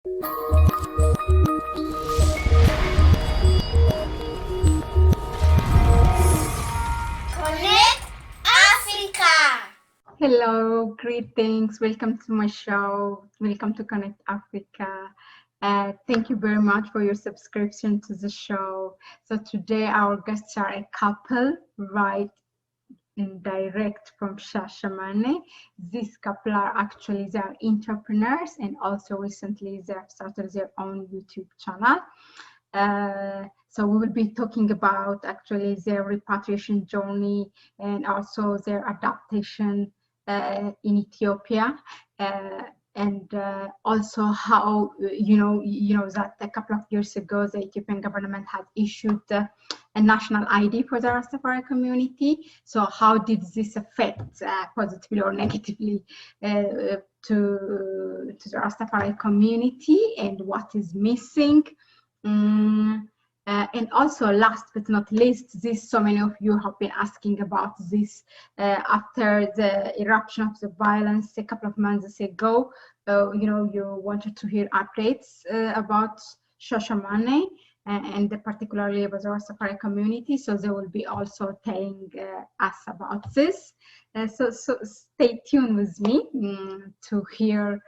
Connect Africa. Hello, greetings. Welcome to my show. Welcome to Connect Africa. Thank you very much for your subscription to the show. So today our guests are a couple, right? Direct from Shashemene. This couple are actually they are entrepreneurs and also recently they have started their own YouTube channel. So we will be talking about actually their repatriation journey and also their adaptation in Ethiopia. And also how you know that a couple of years ago the Ethiopian government had issued a national ID for the Rastafari community. So how did this affect positively or negatively to the Rastafari community, and what is missing? And also, last but not least, so many of you have been asking about this after the eruption of the violence a couple of months ago. You wanted to hear updates about Shashemene and particularly about the Rastafari community. So they will be also telling us about this. So stay tuned with me to hear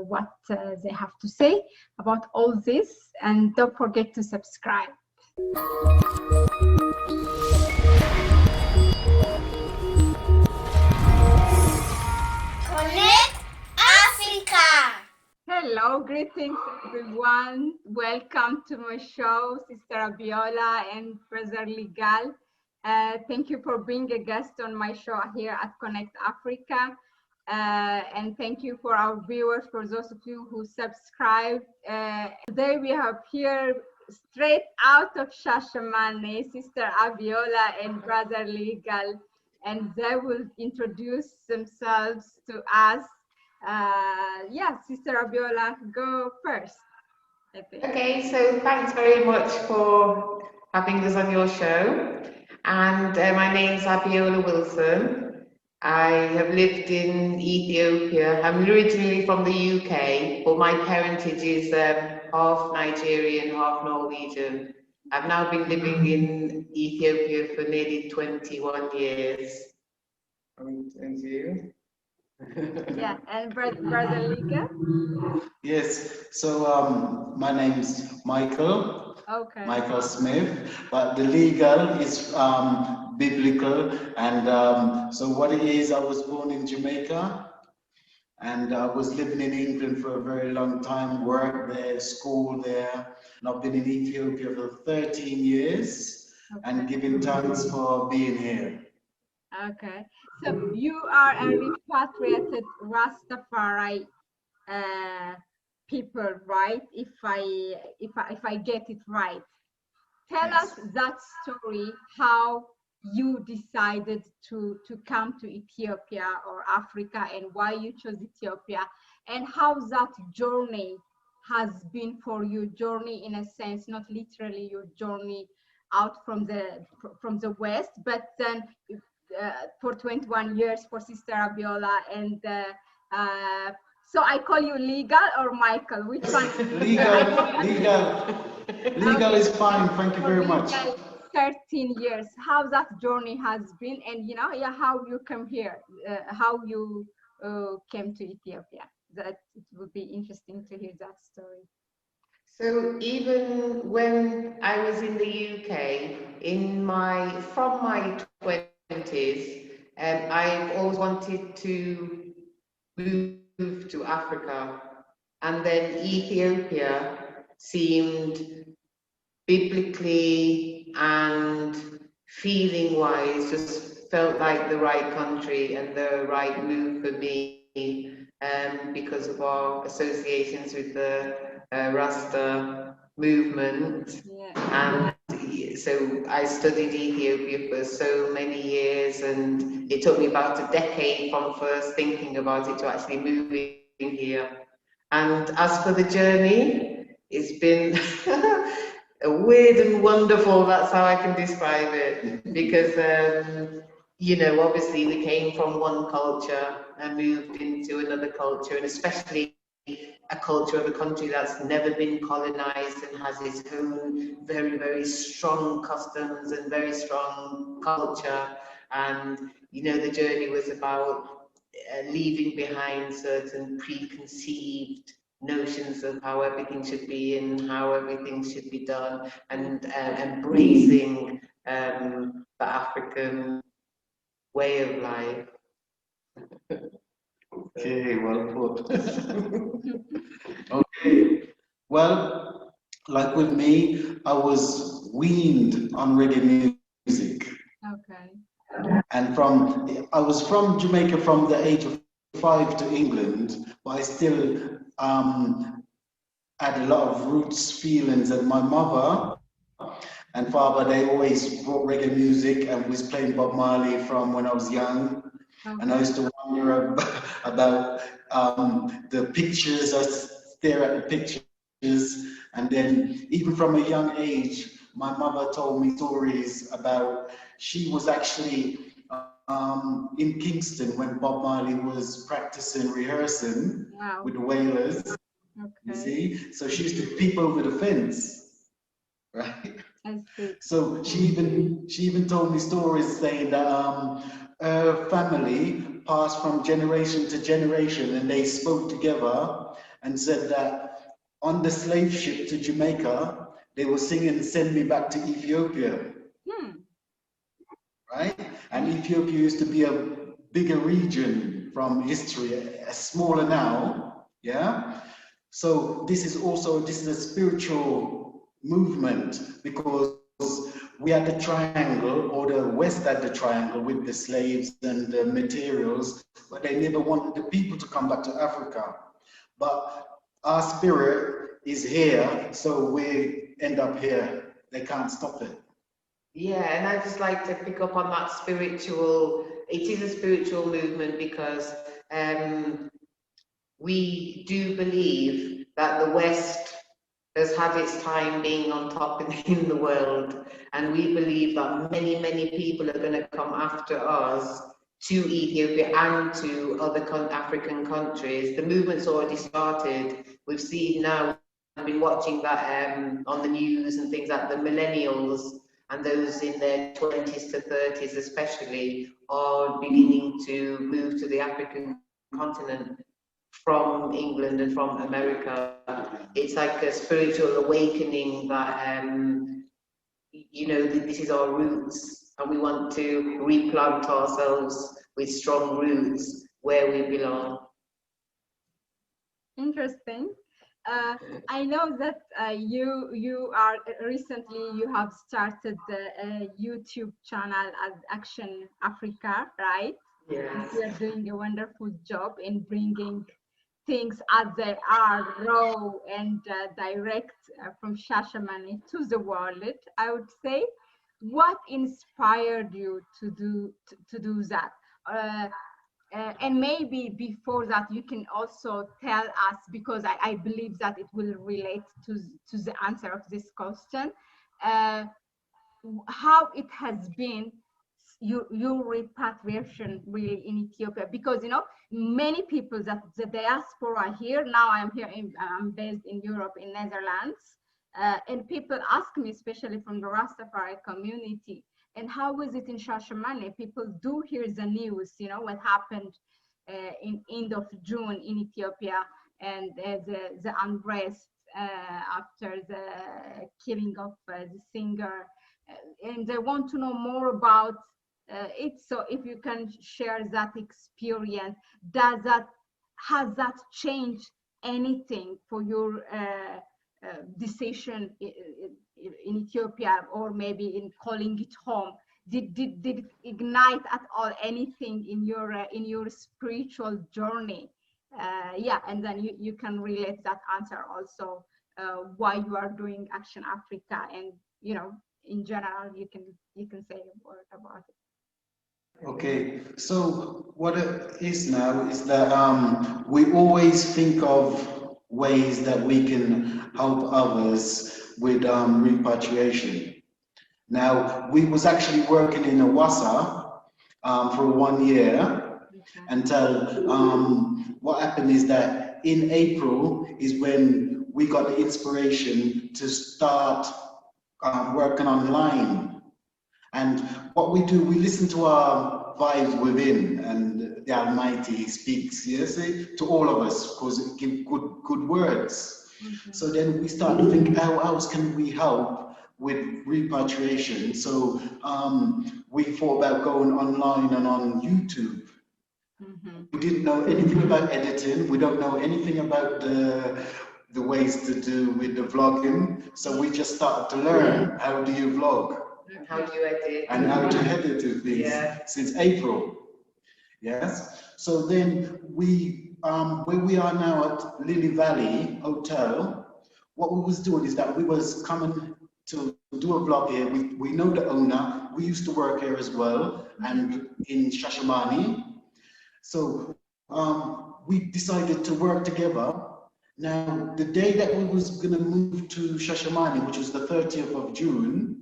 what they have to say about all this, and don't forget to subscribe. Connect Africa. Hello, greetings everyone. Welcome to my show, Sister Abiola and Brother Legal. Thank you for being a guest on my show here at Connect Africa. And thank you for our viewers, for those of you who subscribed. Today we have here straight out of Shashemene, Sister Abiola and Brother Legal, and they will introduce themselves to us. Sister Abiola, go first. Okay, so thanks very much for having us on your show. And my name's Abiola Wilson. I have lived in Ethiopia. I'm originally from the UK, but my parentage is half Nigerian, half Norwegian. I've now been living in Ethiopia for nearly 21 years. Thank you. Yeah, and Brother Liga? Yes, so my name is Michael. Okay. Michael Smith, but the legal is biblical, and so what it is, I was born in Jamaica, and I was living in England for a very long time, worked there, school there, and I've been in Ethiopia for 13 years, and giving thanks for being here. Okay, so you are a repatriated Rastafari people, right? If I get it right, tell us that story. How you decided to come to Ethiopia or Africa, and why you chose Ethiopia, and how that journey has been for you. Journey in a sense, not literally your journey out from the West, but then for 21 years for Sister Abiola, and so I call you Legal or Michael? Which one? Legal is fine. Thank you very much. 13 years. How that journey has been, and how you come here, how you came to Ethiopia. That it would be interesting to hear that story. So even when I was in the UK, from my 20s, I've always wanted to move to Africa, and then Ethiopia seemed biblically and feeling-wise just felt like the right country and the right move for me, because of our associations with the Rasta movement. And so I studied Ethiopia for so many years, and it took me about a decade from first thinking about it to actually moving here. And as for the journey, it's been weird and wonderful. That's how I can describe it, because obviously we came from one culture and moved into another culture, and especially a culture of a country that's never been colonized and has its own very, very strong customs and very strong culture. And, you know, the journey was about leaving behind certain preconceived notions of how everything should be and how everything should be done, and embracing the African way of life. Okay, well put. Okay, well, like with me, I was weaned on reggae music. Okay. And I was from Jamaica from the age of 5 to England, but I still had a lot of roots feelings, and my mother and father, they always brought reggae music and was playing Bob Marley from when I was young. Okay. And I used to wonder about the pictures, I stare at the pictures, and then even from a young age, my mother told me stories about, she was actually in Kingston when Bob Marley was practicing, rehearsing. Wow. With the Wailers. Okay. You see? So she used to peep over the fence, right? I see. So she even told me stories saying that her family passed from generation to generation, and they spoke together and said that on the slave ship to Jamaica, they were singing "Send Me Back to Ethiopia." Right? And Ethiopia used to be a bigger region from history, smaller now, yeah? So this is a spiritual movement, because we had the triangle, or the West had the triangle with the slaves and the materials, but they never wanted the people to come back to Africa. But our spirit is here, so we end up here. They can't stop it. Yeah, and I just like to pick up on that spiritual, it is a spiritual movement, because we do believe that the West has had its time being on top in the world, and we believe that many, many people are going to come after us to Ethiopia and to other African countries. The movement's already started. We've seen now, I've been watching that on the news and things, like the millennials and those in their 20s to 30s especially are beginning to move to the African continent from England and from America. It's like a spiritual awakening that, you know, this is our roots, and we want to replant ourselves with strong roots where we belong. Interesting. I know that you are recently, you have started a YouTube channel as Action Africa, right? Yes. You are doing a wonderful job in bringing things as they are, raw and direct from Shashemene to the world, I would say. What inspired you to do that? And maybe before that, you can also tell us, because I believe that it will relate to the answer of this question, how it has been your repatriation really in Ethiopia, because you know many people that the diaspora here now. I'm based in Europe, in Netherlands, and people ask me, especially from the Rastafari community, and how is it in Shashemene? People do hear the news, you know, what happened in end of June in Ethiopia, and the unrest after the killing of the singer, and they want to know more about it. So if you can share that experience, has that changed anything for your decision in Ethiopia, or maybe in calling it home? Did it ignite at all anything in your spiritual journey? Yeah, and then you can relate that answer also why you are doing Action Africa, and you know, in general, you can say a word about it. Okay, so what it is now is that we always think of ways that we can help others with repatriation. Now, we was actually working in Awassa for 1 year until what happened is that in April is when we got the inspiration to start working online. And what we do, we listen to our vibes within, and the Almighty speaks, yes, to all of us, because it gives good words. So then we start to think, how else can we help with repatriation? So we thought about going online and on YouTube. We didn't know anything about editing. We don't know anything about the ways to do with the vlogging. So we just started to learn, how do you vlog? And how do you edit? And how to edit things since April. Yes. So then we, where we are now at Lily Valley Hotel, what we was doing is that we was coming to do a vlog here. We know the owner. We used to work here as well, and in Shashemene. So we decided to work together. Now, the day that we was gonna move to Shashemene, which was the 30th of June,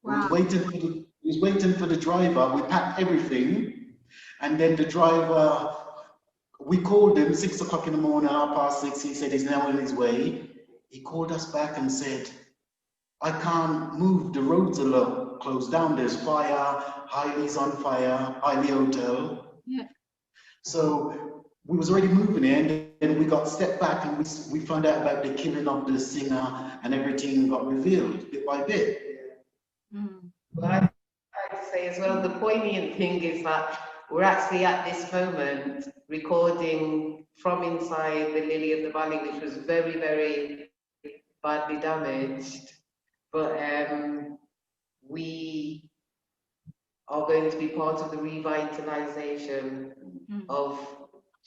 we was waiting for the driver. We packed everything, and then the driver, we called him 6 o'clock in the morning, 6:30. He said he's now on his way. He called us back and said, I can't move, the roads are closed down, there's fire, Highly's on fire, Highly Hotel. Yeah. So we was already moving in, and then we got stepped back, and we found out about the killing of the singer, and everything got revealed bit by bit. Well, I'd like to say as well, the poignant thing is that we're actually at this moment recording from inside the Lily of the Valley, which was very, very badly damaged. But we are going to be part of the revitalization of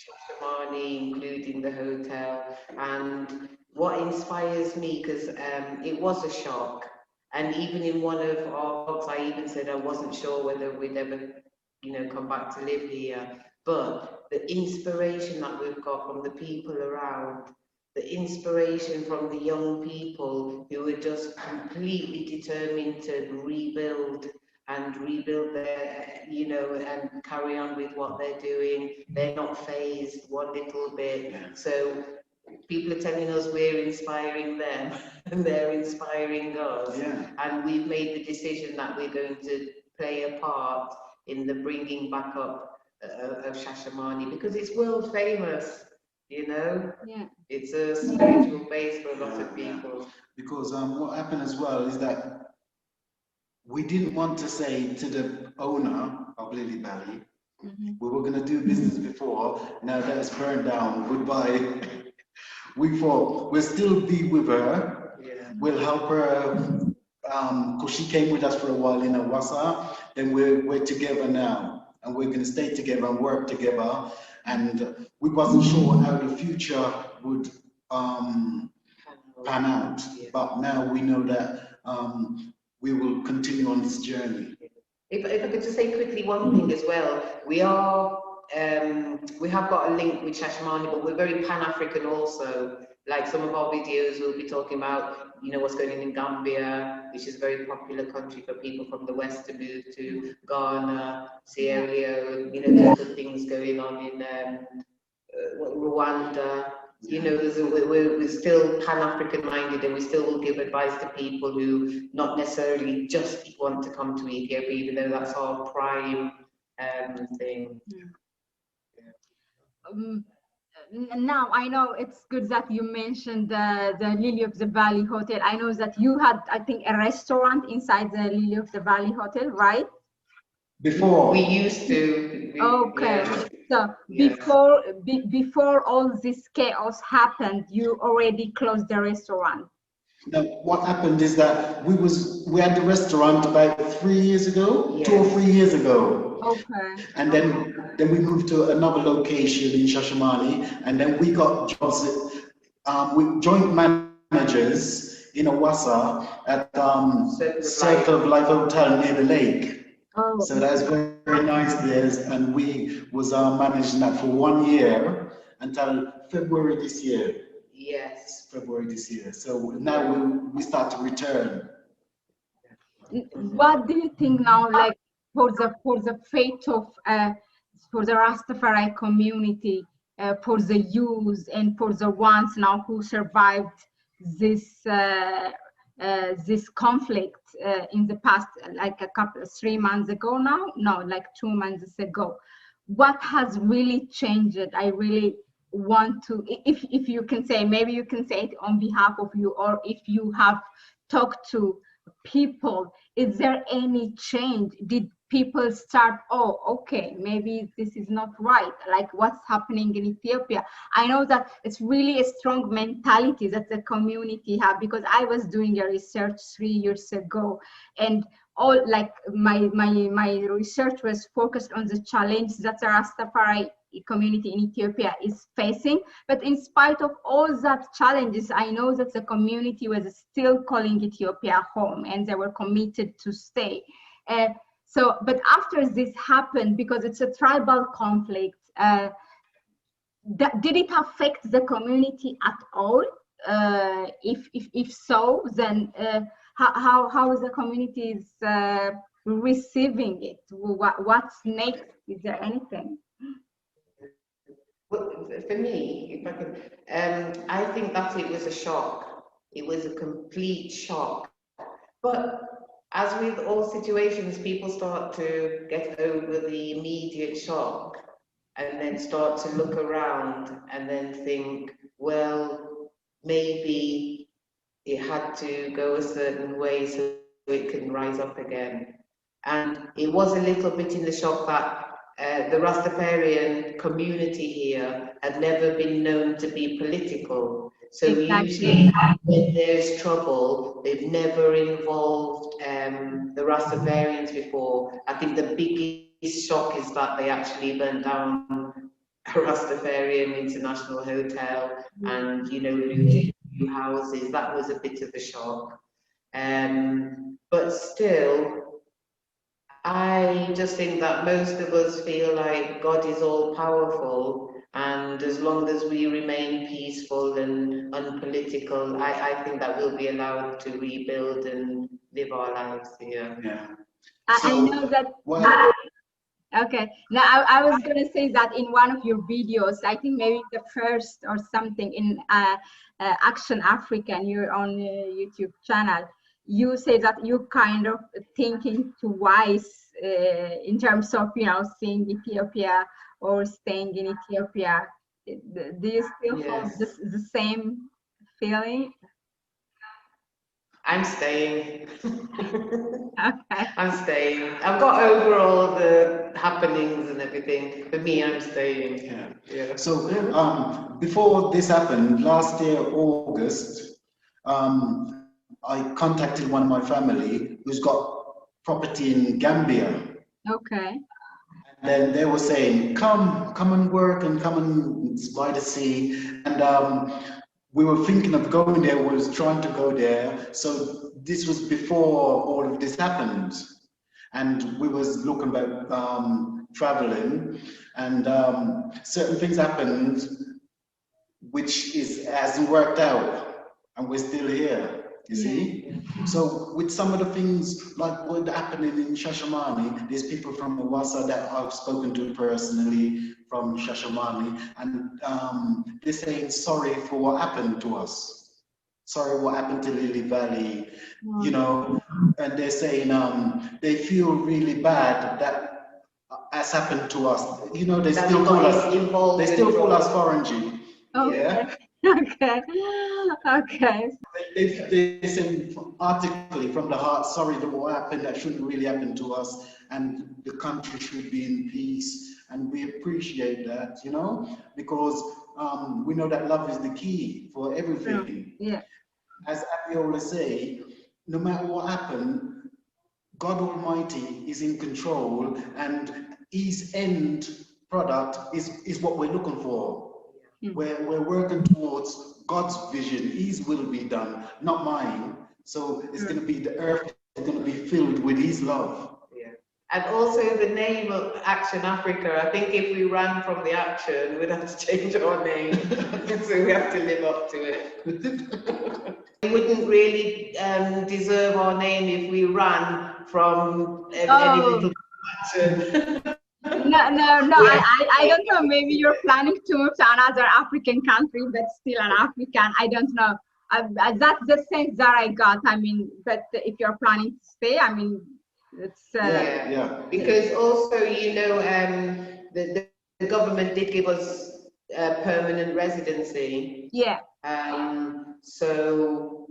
Shashemene, including the hotel. And what inspires me, because it was a shock, and even in one of our blogs, I even said I wasn't sure whether we'd ever, come back to live here. But the inspiration that we've got from the people around, the inspiration from the young people who are just completely determined to rebuild their, and carry on with what they're doing. They're not phased one little bit. So people are telling us we're inspiring them, and they're inspiring us. And we've made the decision that we're going to play a part in the bringing back up of Shashemene, because it's world famous. It's a spiritual base for a lot of people. Because what happened as well is that we didn't want to say to the owner of Lily Valley, we were going to do business before, now that it's burned down, goodbye. We thought we'll still be with her, we'll help her, because she came with us for a while in Awassa, then we're together now, and we're going to stay together and work together. And we wasn't sure how the future would pan out, but now we know that we will continue on this journey. If I could just say quickly one thing as well, we have got a link with Shashemene, but we're very Pan-African also. Like some of our videos will be talking about, what's going on in Gambia, which is a very popular country for people from the West to move to, Ghana, Sierra Leone, there's good things going on in Rwanda. We're still Pan-African minded, and we still will give advice to people who not necessarily just want to come to Ethiopia, even though that's our prime thing. Now I know it's good that you mentioned the Lily of the Valley Hotel. I know that you had, I think, a restaurant inside the Lily of the Valley Hotel, right? Before we used to. So before all this chaos happened, you already closed the restaurant. No, what happened is that we had the restaurant about 3 years ago, 2 or 3 years ago. Okay. And then we moved to another location in Shashemene, and then we got jobs with joint managers in Awassa at Circle of Life Hotel near the lake. So that was very nice there, and we was managing that for 1 year until February this year. Yes. February this year. So now we start to return. What do you think now, like for the fate of for the Rastafari community? for the youth and for the ones now who survived this this conflict in the past, like 3 months ago now, no, like 2 months ago. What has really changed? I really want to, if you can say, maybe you can say it on behalf of you, or if you have talked to people, is there any change? Did people start, oh, okay, maybe this is not right, like what's happening in Ethiopia? I know that it's really a strong mentality that the community have, because I was doing a research 3 years ago, and all like my research was focused on the challenge that the Rastafari community in Ethiopia is facing. But in spite of all that challenges, I know that the community was still calling Ethiopia home, and they were committed to stay. So, but after this happened, because it's a tribal conflict, did it affect the community at all? If so, then how is the community receiving it? What's next? Is there anything? Well, for me, if I could, I think that it was a shock. It was a complete shock. But as with all situations, people start to get over the immediate shock and then start to look around and then think, well, maybe it had to go a certain way so it can rise up again. And it was a little bit in the shock that the Rastafarian community here had never been known to be political. So usually when there's trouble, they've never involved the Rastafarians before. I think the biggest shock is that they actually burnt down a Rastafarian international hotel and, you know, looted houses. That was a bit of a shock. But still, I just think that most of us feel like God is all powerful, and as long as we remain peaceful and unpolitical, I think that we'll be allowed to rebuild and live our lives here. Yeah. I know that. Well, Okay. Now I was going to say that in one of your videos, I think maybe the first or something in Action Africa, and you're on YouTube channel, you say that you kind of thinking twice in terms of, you know, seeing Ethiopia or staying in Ethiopia. Do you still have the same feeling? I'm staying. Okay. I'm staying. I've got over all the happenings and everything. For me, I'm staying. yeah. Yeah. So before this happened, last year, August, I contacted one of my family who's got property in Gambia. Okay. And then they were saying, come and work and come and by the sea. And we were thinking of going there, we was trying to go there. So this was before all of this happened. And we was looking about traveling, and certain things happened which hasn't worked out, and we're still here. You see? So with some of the things like what happening in Shashemene, there's people from Awassa that I've spoken to personally from Shashemene, and they're saying sorry for what happened to us. Sorry what happened to Lily Valley, you know, and they're saying they feel really bad that has happened to us. You know, they still call us foreign. Okay. Yeah. Okay. Okay. They send article from the heart, sorry that what happened, that shouldn't really happen to us, and the country should be in peace, and we appreciate that, you know, because we know that love is the key for everything. Yeah. As Abiola say, no matter what happened, God Almighty is in control, and His end product is what we're looking for. We're working towards God's vision. His will be done, not mine. So it's going to be, the earth is going to be filled with His love. Yeah. And also the name of Action Africa. I think if we ran from the action, we'd have to change our name. So we have to live up to it. We wouldn't really deserve our name if we ran from any little action. no. I don't know. Maybe you're planning to move to another African country, but still an African. I don't know. That's the sense that I got. I mean, but if you're planning to stay, I mean, it's yeah. Because also, the government did give us permanent residency. Yeah. So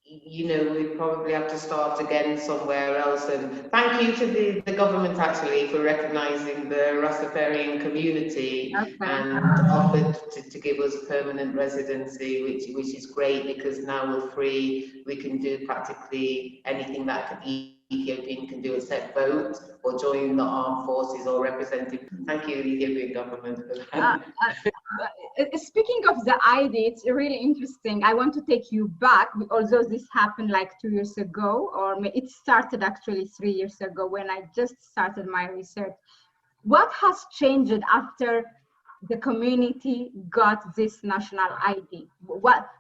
we probably have to start again somewhere else. And thank you to the government actually for recognizing the Rastafarian community and offered to give us permanent residency, which is great because now we're free. We can do practically anything that Ethiopian can do except vote or join the armed forces or represent. Thank you, Ethiopian government, for that. Speaking of the ID, it's really interesting. I want to take you back, although this happened like 2 years ago, or it started actually 3 years ago when I just started my research. What has changed after the community got this national ID?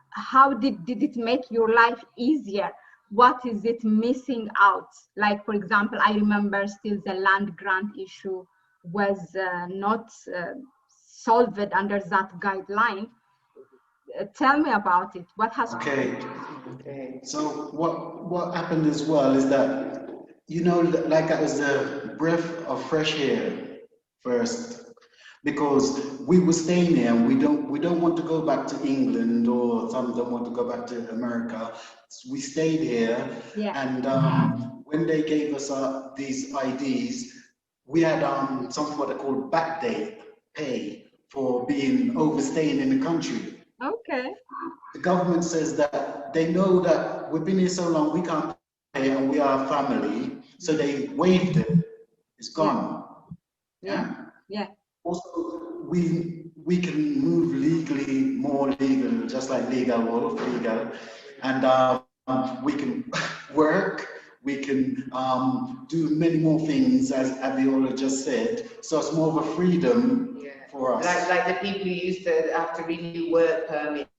How did it make your life easier? What is it missing out? Like, for example, I remember still the land grant issue was not solved under that guideline. Tell me about it. What has Okay. So what happened as well is that, like that was a breath of fresh air first, because we were staying here and we don't want to go back to England, or some don't want to go back to America. So we stayed here, and when they gave us these IDs, we had something what they call back day pay for being overstaying in the country. Okay. The government says that they know that we've been here so long, we can't pay and we are family, so they waived it. It's gone. Yeah. Also, we can move legally, more legal, just like legal, and we can work. We can do many more things, as Abiola just said. So it's more of a freedom for us. Like the people who used to have to renew work permits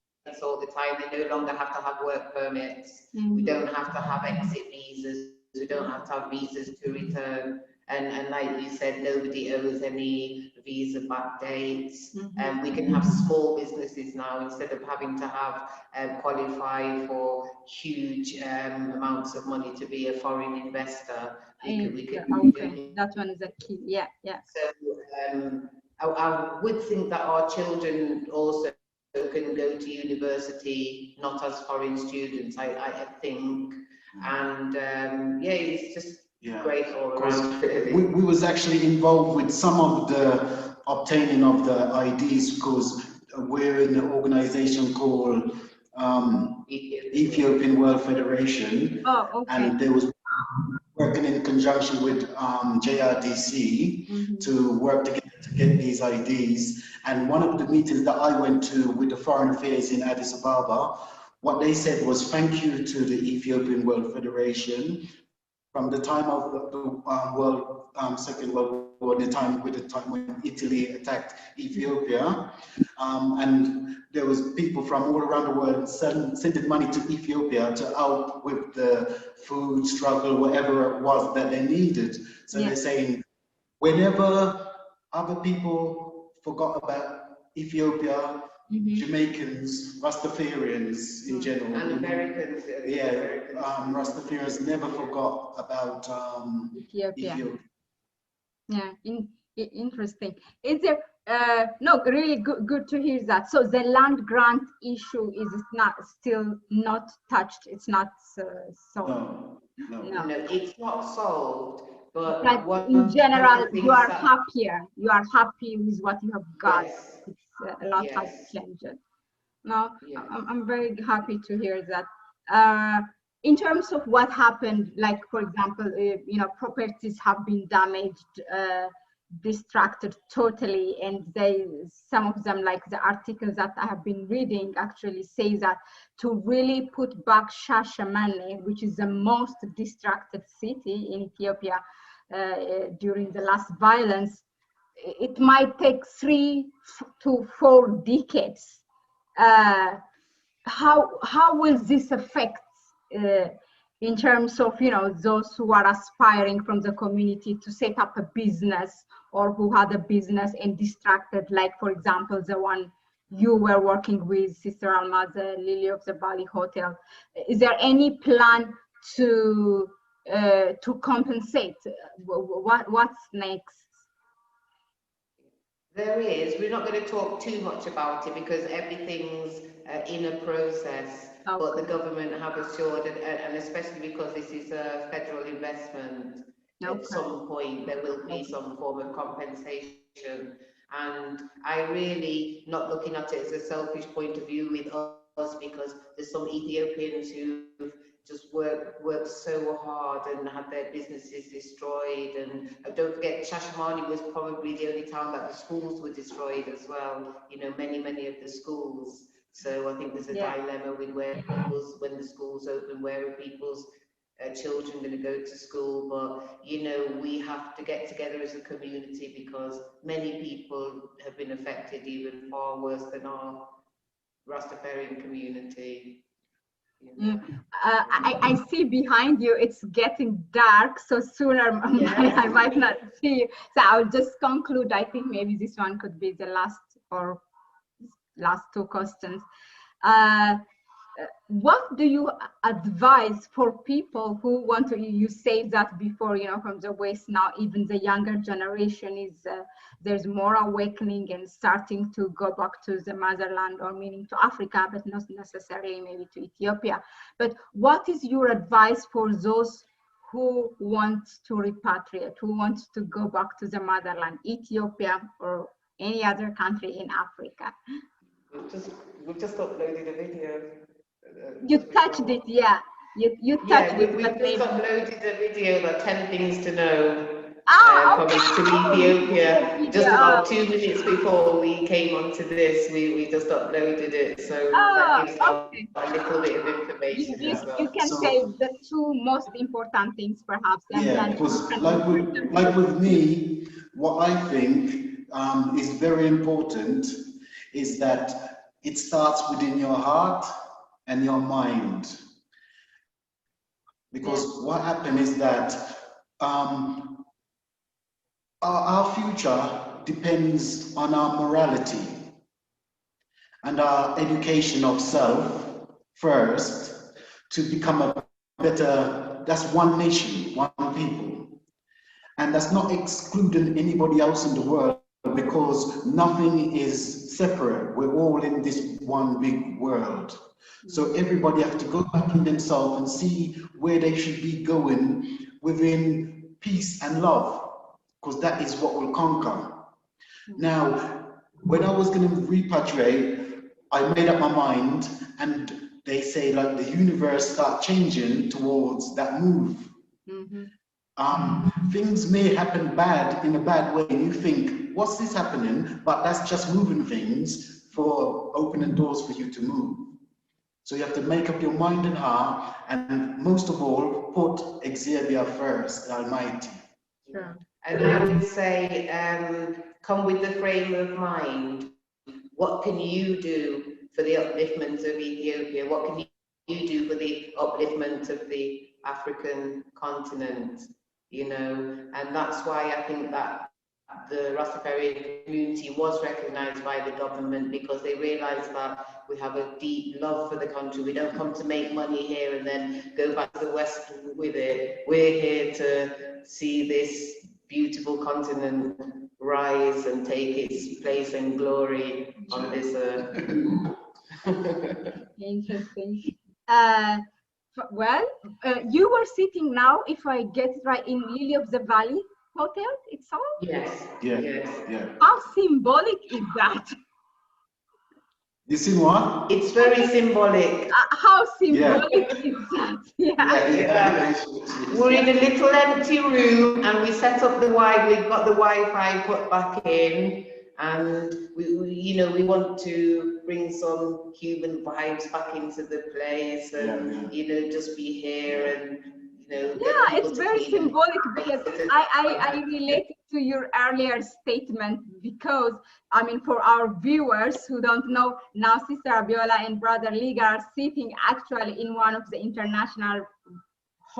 all the time, they no longer have to have work permits. We don't have to have exit visas. We don't have to have visas to return. And like you said, nobody owes any visa back dates. And we can have small businesses now instead of having to have qualify for huge amounts of money to be a foreign investor. That one is a key. Yeah. So I would think that our children also can go to university, not as foreign students, I think. And it's just great all around. We was actually involved with some of the obtaining of the IDs because we're in an organization called Ethiopian World Federation. And there was working in conjunction with JRDC to work together to get these IDs. And one of the meetings that I went to with the Foreign Affairs in Addis Ababa, what they said was thank you to the Ethiopian World Federation. From the time of the Second World War, the time when Italy attacked Ethiopia, and there was people from all around the world sending money to Ethiopia to help with the food struggle, whatever it was that they needed. So they're saying, whenever other people forgot about Ethiopia, Jamaicans, Rastafarians in general, and Americans, Rastafarians never forgot about Ethiopia. Yeah, interesting. Is there no, really good to hear that. So the land grant issue is still not touched. It's not solved. No, it's not solved. But in general, you are happier. You are happy with what you have got. Yes. It's a lot has changed. No, I'm very happy to hear that. In terms of what happened, like for example, properties have been damaged, distracted totally, and some of them, like the articles that I have been reading, actually say that to really put back Shashemene, which is the most distracted city in Ethiopia during the last violence, it might take 3 to 4 decades. How will this affect in terms of those who are aspiring from the community to set up a business or who had a business and distracted, like for example the one you were working with, Sister Almaz, Lily of the Valley Hotel. Is there any plan to compensate? What's next? There is. We're not going to talk too much about it because everything's in a process. Okay. But the government have assured, and especially because this is a federal investment, Okay. at some point there will be some form of compensation. And I really not looking at it as a selfish point of view with us, because there's some Ethiopians who just worked so hard and had their businesses destroyed. And don't forget, Shashemene was probably the only time that the schools were destroyed as well. You know, many of the schools. So I think there's a dilemma with when the schools open, where are people's children going to go to school? But you know, we have to get together as a community because many people have been affected even far worse than our Rastafarian community. You know. I see behind you it's getting dark, so sooner I might not see you. So I'll just conclude. I think maybe this one could be the last two questions. What do you advise for people who want to, you say that before, you know, from the West now, even the younger generation is, there's more awakening and starting to go back to the motherland, or meaning to Africa, but not necessarily maybe to Ethiopia. But what is your advice for those who want to repatriate, who want to go back to the motherland, Ethiopia or any other country in Africa? We've just uploaded a video. You touched it, yeah. You touched it. We've just uploaded a video that 10 things to know coming to Ethiopia. Just about 2 minutes before we came onto this, we just uploaded it. So that gives out a little bit of information as well. You can say the two most important things, perhaps. Yeah, because like with me, what I think is very important is that it starts within your heart and your mind. Because what happened is that our future depends on our morality and our education of self first to become a better, that's one nation, one people. And that's not excluding anybody else in the world, because nothing is separate. We're all in this one big world. So everybody has to go back in themselves and see where they should be going within peace and love, because that is what will conquer. Now, when I was going to repatriate, I made up my mind, and they say like the universe start changing towards that move. Things may happen bad in a bad way, and you think, what's this happening? But that's just moving things for opening doors for you to move. So you have to make up your mind and heart, and most of all, put Xavier first, the Almighty. Sure. And I would say, come with the frame of mind. What can you do for the upliftment of Ethiopia? What can you do for the upliftment of the African continent? You know, and that's why I think that the Rastafari community was recognized by the government, because they realized that we have a deep love for the country. We don't come to make money here and then go back to the West with it. We're here to see this beautiful continent rise and take its place and glory on this earth. Interesting. Well, you were sitting now, if I get it right, in Lily of the Valley Hotel itself? Yes. Yeah. Yes. Yeah. How symbolic is that? You see what? It's very symbolic. How symbolic is that? Yeah. We're in a little empty room, and we set up the we've got the Wi-Fi put back in, and we you know, we want to bring some human vibes back into the place, and you know, just be here and, you know, it's very symbolic, because I related to your earlier statement, because I mean, for our viewers who don't know, now Sister Abiola and Brother Liga are sitting actually in one of the international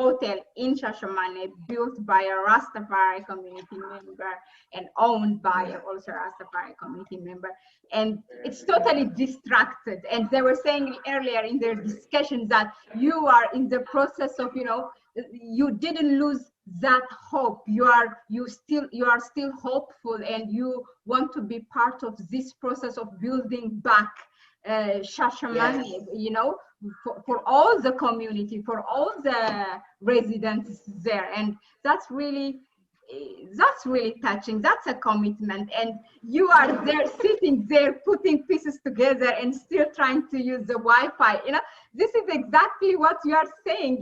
hotel in Shashemene, built by a Rastafari community member and owned by also a Rastafari community member. And it's totally distracted. And they were saying earlier in their discussions that you are in the process of, you didn't lose that hope. You are still hopeful, and you want to be part of this process of building back Shashemene, for all the community, for all the residents there. And that's really touching. That's a commitment. And you are there sitting there putting pieces together and still trying to use the Wi-Fi. This is exactly what you are saying.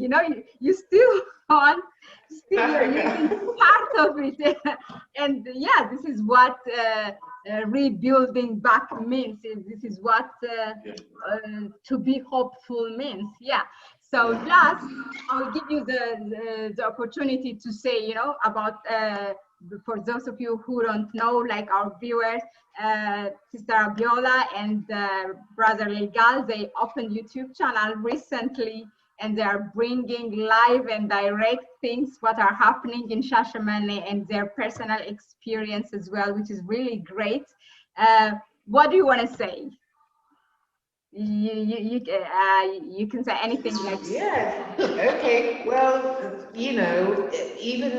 You still want, you're using part of it. And yeah, this is what rebuilding back means. This is what to be hopeful means. Yeah. So just I'll give you the opportunity to say, about for those of you who don't know, like our viewers, Sister Abiola and Brother Legal, they opened YouTube channel recently, and they are bringing live and direct things what are happening in Shashemene and their personal experience as well, which is really great. What do you want to say? You can say anything like Okay, well, even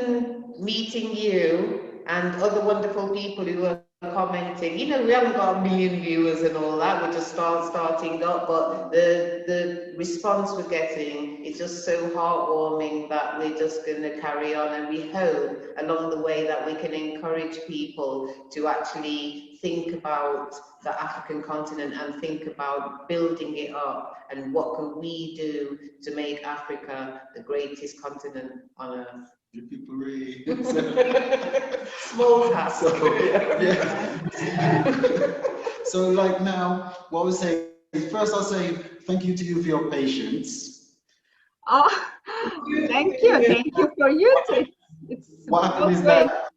meeting you and other wonderful people who are commenting, we haven't got a million viewers and all that, we're just starting up, but the response we're getting is just so heartwarming that we're just going to carry on, and we hope along the way that we can encourage people to actually think about the African continent and think about building it up, and what can we do to make Africa the greatest continent on earth. People really small task. So like now, what I was saying is, first I'll say thank you to you for your patience. Oh, thank you for you too. What happened is that,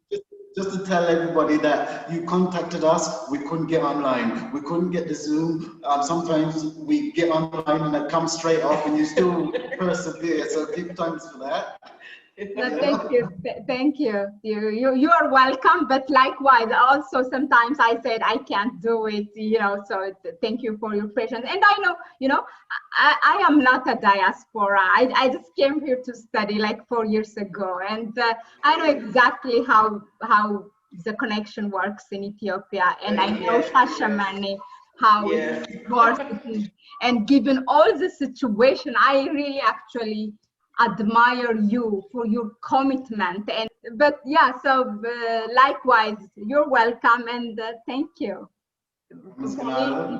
just to tell everybody that you contacted us, we couldn't get online. We couldn't get the Zoom. Sometimes we get online and it comes straight off, and you still persevere. So give thanks for that. No, thank you. You are welcome. But likewise, also sometimes I said I can't do it. So thank you for your patience. And I know, I am not a diaspora. I just came here to study like 4 years ago, and I know exactly how the connection works in Ethiopia, and I know Shashemene, how it works. And given all the situation, I really actually admire you for your commitment. But yeah, so likewise, you're welcome, and thank you.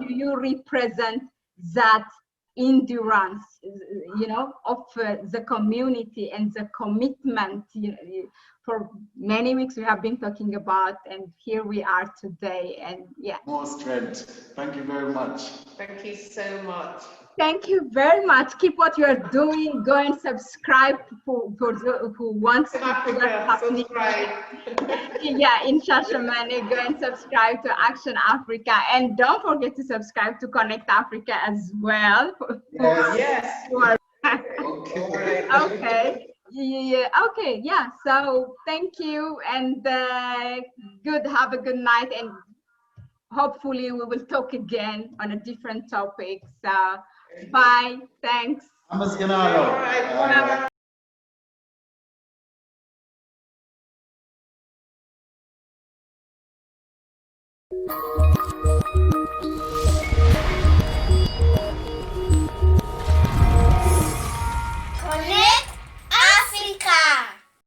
You represent that endurance, of the community and the commitment. For many weeks we have been talking about, and here we are today. And yeah, more strength. Thank you very much. Thank you so much. Thank you very much. Keep what you are doing. Go and subscribe for who wants to subscribe. Yeah, in Shashemene, go and subscribe to Action Africa, and don't forget to subscribe to Connect Africa as well. Yes. Okay. Okay. Yeah. Okay. Yeah. So thank you, and have a good night, and hopefully we will talk again on a different topic. So bye. Thanks. Bye.